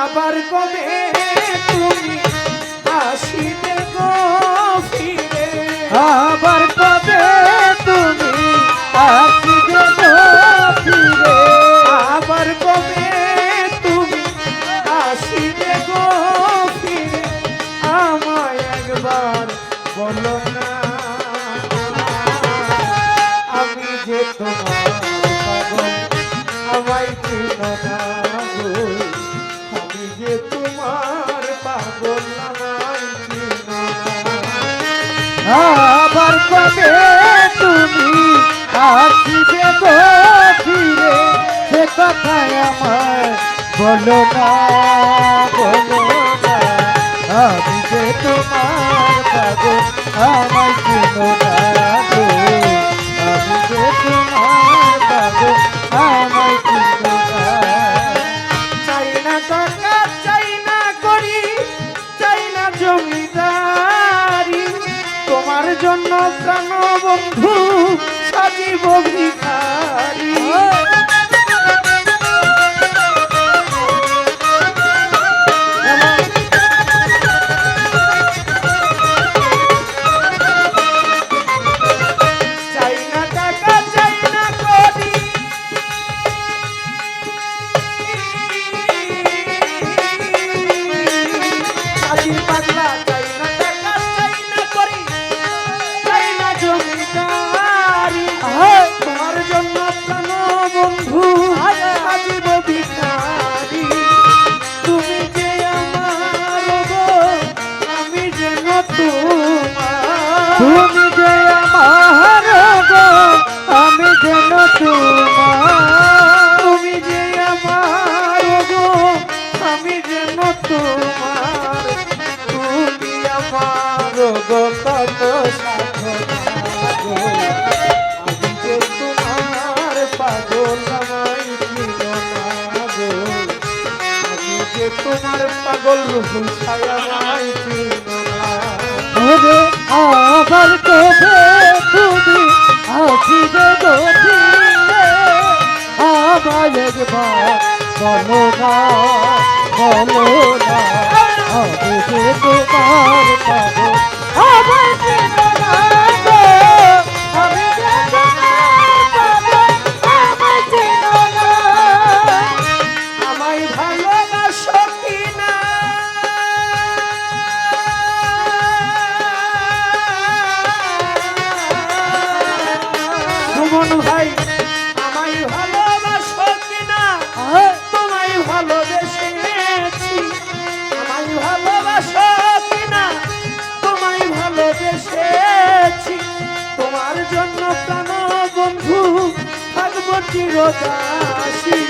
আবার কবে তুমি আসিবে গো ফিরে, আবার কবে তুমি আসিবে গো ফিরে, আবার কবে তুমি আসিবে গো ফিরে, আমায় একবার বলো না, আমি যে তোমার পাগল, আমায় চিনো না গো, আমি যে তোমার পাগল, আমায় চিনো না। আবার কবে তুমি আসিবে গো ফিরে, সে কথায় আমায় বলো না, বলো না, আমি যে তোমার পাগল, আমায় চিনো না গো, আমি যে তোমার পাগল, আমায় চিনো না। চাই না টাকা, চাই না করি, চাই না জমিদারি, তোমার জন্য প্রাণ বন্ধু সাজিব ভিখারি। চাই না টাকা, চাই না করি, আজির পাগলা, চাই না টাকা, চাই না করি, চাই না জমিদারি, তোমার জন্য প্রাণ বন্ধু সাজিব ভিখারি। তুমি যে আমার গো, আমি যেন তোমার, তুমি যে আমার গো, আমি যেন তোমার, তুমি যে আমার গো, আমি যেন তোমার, তুমি আমার গো কত সাধনা গো, আমি যে তোমার পাগল, আমায় চিনো না গো, আমি যে তোমার পাগল, রুহুল ছায়া আমায় চিনো না। ওরে আবার কবে তুমি আসিবে গো ফিরে, আমায় একবার বলো না, বলো না, আমি যে তোমার পাগল, আমায় চিনো না গো, আমি যে তোমার পাগল, আমায় চিনো না। আমায় ভালোবাসো কিনা, সুমন ভাই, আমায় ভালোবাসো কিনা, তোমায় ভালোবেসেছি, আমায় ভালোবাসো কিনা, তোমায় ভালোবেসেছি, তোমার জন্য প্রাণ বন্ধু থাকবো চিরদাসী।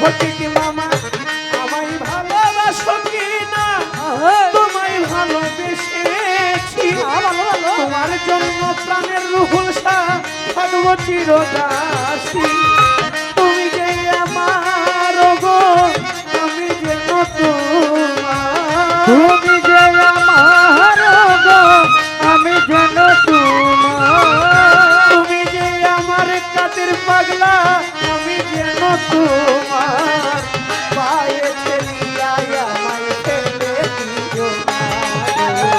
ফটিক মামা, আমায় ভালোবাসো কিনা, তোমায় ভালোবেসেছি, তোমার জন্য প্রাণের রুহুল শাহ থাকবো চিরদাসী। তুমি যে আমার গো, আমি যেন তোমার, তুমি যে আমার গো, আমি যেন তোমার, তুমি যে আমার কাদের পাগলা, আমি যেন তোমার, পায়ে ঠেলিয়া আমায় ফেলে দিও না গো,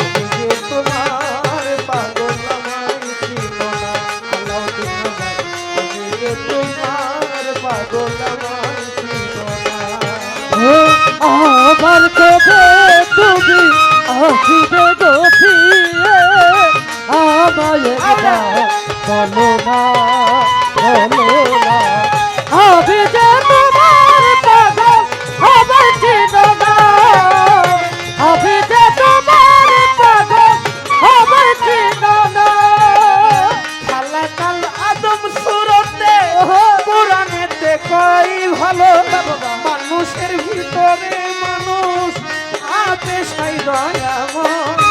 আমি যে তোমার পাগল, আমায় চিনো না। আলাউদ্দিন ভাই, আমি যে তোমার পাগল, আমায় চিনো না। আবার কবে তুমি আসিবে গো ফিরে, আমায় একবার বলো না, বলো না, আমি যে তোমার পাগল, আমায় চিনো না, আমি যে তোমার পাগল, আমায় চিনো না। খালাকাল আদম সুরতে পুরাণেতে কই ভালো, মানুষের ভিতরে মানুষ আপে সাই দয়াময়।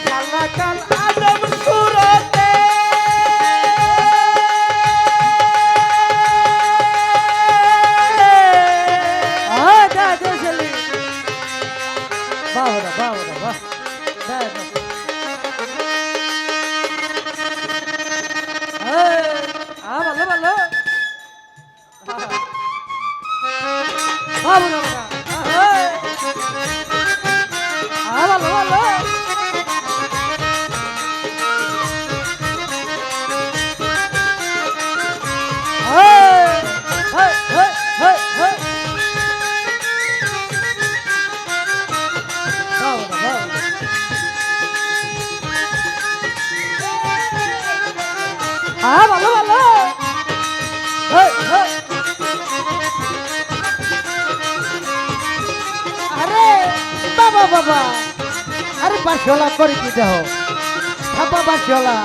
খালাকাল আদম সুরতে ভালো ভালো হেই, হেই। আরে বাবা বাবা আরে বাসলা করে কি দেহ থাপা বাসলা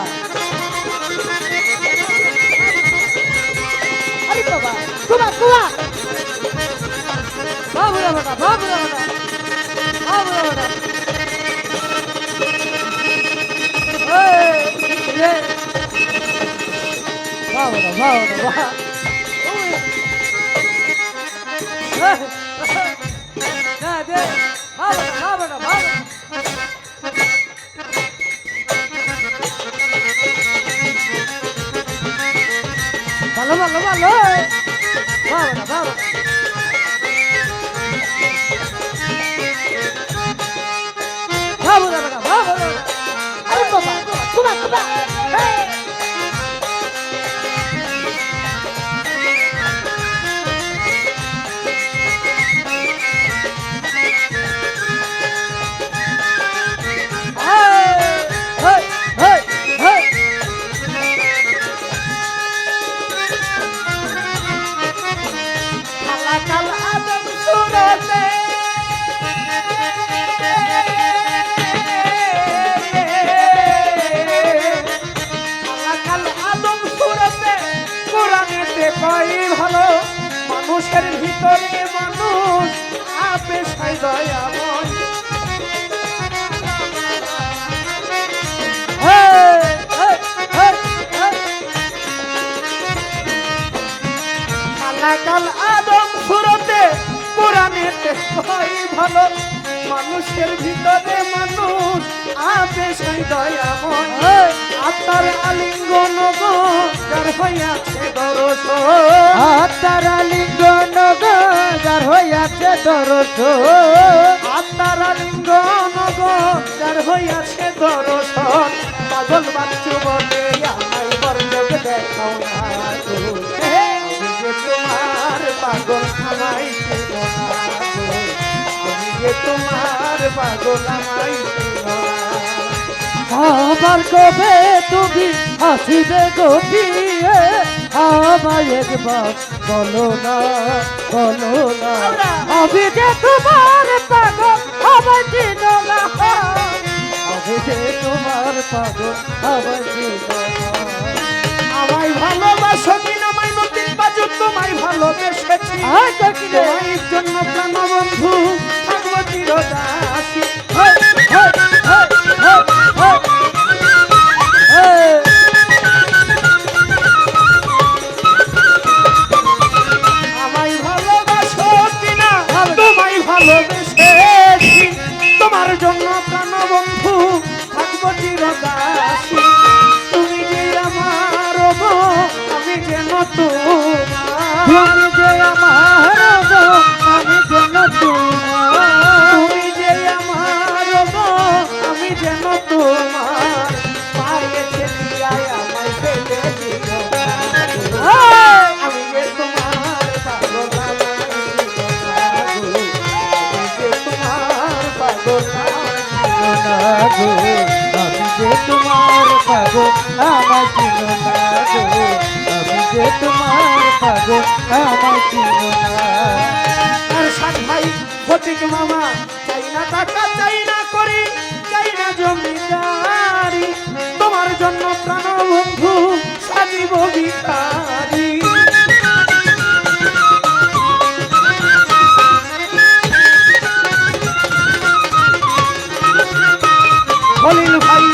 আরে বাবা কুবা কুবা বাবুরা বেটা বাবুরা বেটা বাবুরা বেটা এই রে বাবুরা বাবুরা বাবা ওই না দে বাবুরা বাবুরা বাবুরা ভালো ভালো ভালো বাবুরা বাবুরা বাবুরা বেটা বাবুরা বেটা আরে বাবা কুবা কুবা এই hey, hey, hey. কালা কালা আদম সুরতে কালা কালা আদম সুরতে কোরআনেতে কই ভালো মানুষের ভিতরে মানুষ আপে সাই দয়াময় Hey, hey, hey, hey. কালা কাল আদম সুরতে কোরআনেতে কই ভালো মানুষের ভিতরে মানুষ আপে সাই দয়াময় Hey. আত্মার আলিঙ্গন গো যার হইয়াছে দর্শন আত্মারা লিঙ্গন যার হইয়াছে দরস আত্মার আলিঙ্গন গো যার হইয়াছে দর্শন পাগল বাচ্চু বলে আমায় বরযোগ দেখাও না গো। আমি যে তোমার পাগল আমায় চিনো না গো। আমি যে তোমার পাগল আমায় চিনো না। আমার কবে তুমি হাসিবে গোপিয়ে আমায় একবার বলো না বলো না আমি যে তোমার পাগল আমার চিনো না আমি যে তোমার পাগল আমার চিনো না আমায় ভালোবাসো কিনা মাই নদীর বাজু তোমায় ভালোবেসেছি আয় কাকিলে তোমার জন্য প্রাণ বন্ধু থাকবো চিরদাসী hey, hey, hey, hey, hey. Hey. আমায় ভালোবাসো কিনা তোমায় ভালোবেসেছি তোমার জন্য প্রাণ বন্ধু থাকবো চিরদাসী তুমি যে আমার গো আমি যেন তোমার তুমি যে আমার গো আমি যেন তোমার তুমি যে আমার গো আমি যেন তোমার পায়েছে দিয়ায় আমায় ফেলে দিও না গো। Hey! আমি যে তোমার পাগল আমায় দিও না গো। আমি যে তোমার পাগল আমি যে তোমার পাগল আমার চিনো না গো আমি যে তোমার পাগল আমার চিনো না আর সাত ভাই ফটিক মামা চাই না টাকা চাই না করি চাই না জমিদারি তোমার জন্য প্রাণ বন্ধু সাজিব ভিখারি খলিল ভাই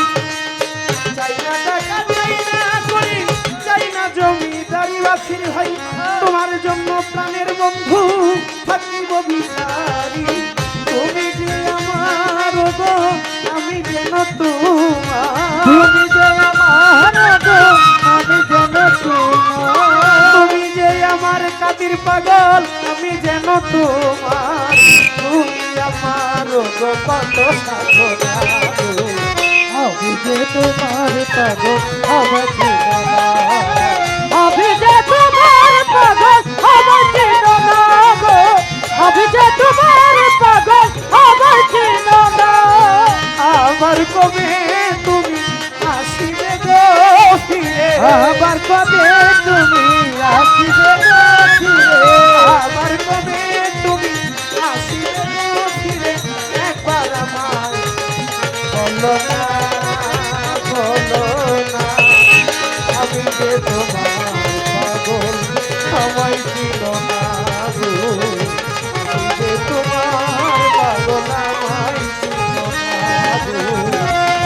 চাই না টাকা চাই না করি চাই না জমিদারি বাসির ভাই তোমার জন্য প্রাণের বন্ধু থাকিব ভিখারি তুমি যে আমার গো আমি যেন তোমার তুমি যে আমার গো আমি যেন তোমার তুমি যে আমার কাদির পাগল আমি যেন তোমার তুমি আমার গো কত সাধনা গো। আমি যে তোমার পাগল আমার চিনো না আমি যে তোমার পাগল আমার চিনো না গো আমি যে তোমার পাগল আমার চিনো না আমার কবে তুমি আসিবে গো ফিরে আবার কবে তুমি আসিবে গো ফিরে আবার কবে তুমি আসিবে গো ফিরে একবার আমায় বলো না আমি যে তোমার পাগল আমায় ছিল না গো আমি যে তোমার পাগল আমায় ছিল না গো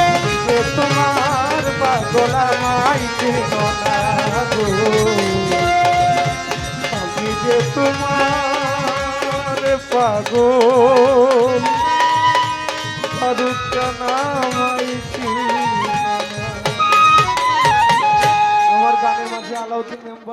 আমি যে তোমার পাগল আমায় ছিল না গো আমি যে তোমার পাগল ফারুক নামাই ছিল না। আমার গানের মাঝে আলাউদ্দিন মেম্বার